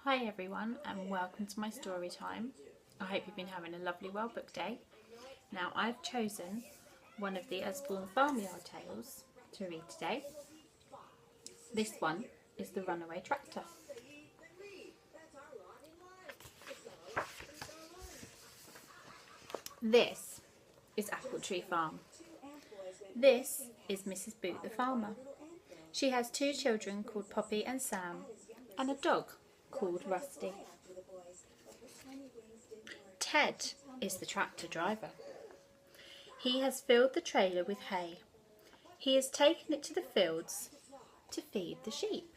Hi everyone and welcome to my story time. I hope you've been having a lovely well book day. Now I've chosen one of the Usborne Farmyard tales to read today. This one is the Runaway Tractor. This is Apple Tree Farm. This is Mrs. Boot the farmer. She has two children called Poppy and Sam and a dog called Rusty. Ted is the tractor driver. He has filled the trailer with hay. He has taken it to the fields to feed the sheep.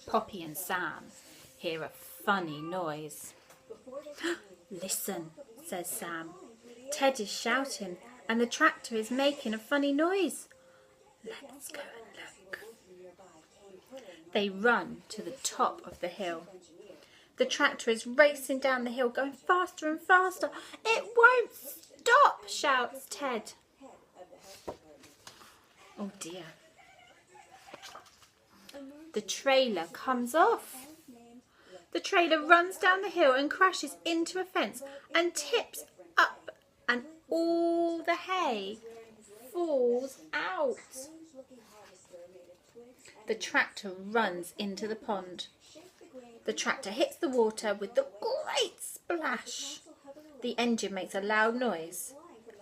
Poppy and Sam hear a funny noise. "Listen," says Sam. "Ted is shouting and the tractor is making a funny noise. Let's go and look." They run to the top of the hill. The tractor is racing down the hill, going faster and faster. "It won't stop," shouts Ted. Oh dear. The trailer comes off. The trailer runs down the hill and crashes into a fence and tips up, and all the hay falls out. The tractor runs into the pond. The tractor hits the water with a great splash. The engine makes a loud noise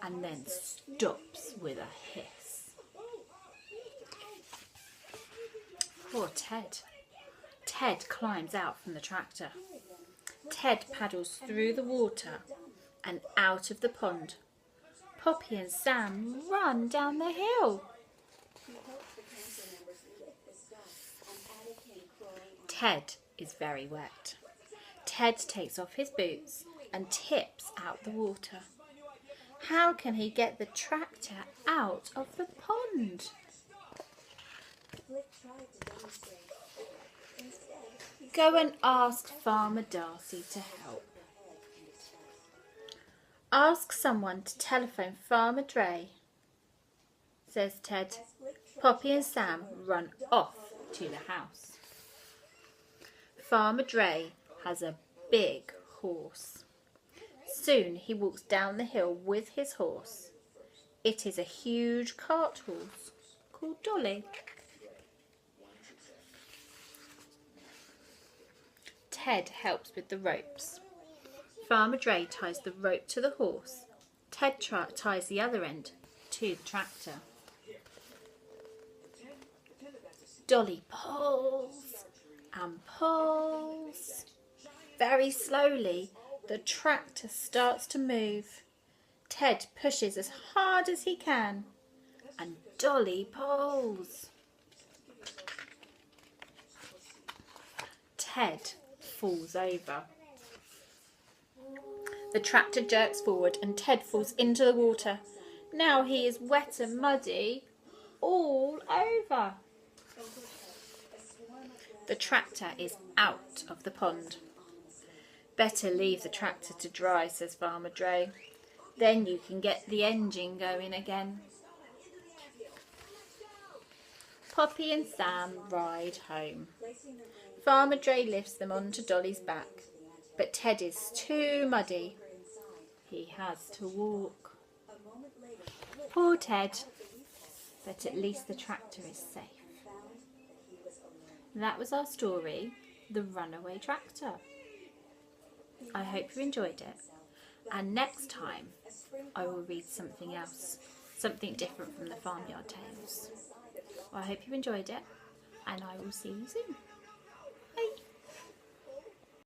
and then stops with a hiss. Poor Ted. Ted climbs out from the tractor. Ted paddles through the water and out of the pond. Poppy and Sam run down the hill. Ted is very wet. Ted takes off his boots and tips out the water. How can he get the tractor out of the pond? Go and ask Farmer Darcy to help. "Ask someone to telephone Farmer Dray," says Ted. Poppy and Sam run off to the house. Farmer Dray has a big horse. Soon he walks down the hill with his horse. It is a huge cart horse called Dolly. Ted helps with the ropes. Farmer Dray ties the rope to the horse. Ted ties the other end to the tractor. Dolly pulls and pulls. Very slowly, the tractor starts to move. Ted pushes as hard as he can, and Dolly pulls. Ted falls over. The tractor jerks forward and Ted falls into the water. Now he is wet and muddy all over. The tractor is out of the pond. "Better leave the tractor to dry," says Farmer Dray. "Then you can get the engine going again." Poppy and Sam ride home. Farmer Dray lifts them onto Dolly's back, but Ted is too muddy. He has to walk. Poor Ted, but at least the tractor is safe. That was our story, The Runaway Tractor. I hope you enjoyed it, and next time I will read something else, something different from the Farmyard Tales. I hope you enjoyed it, and I will see you soon.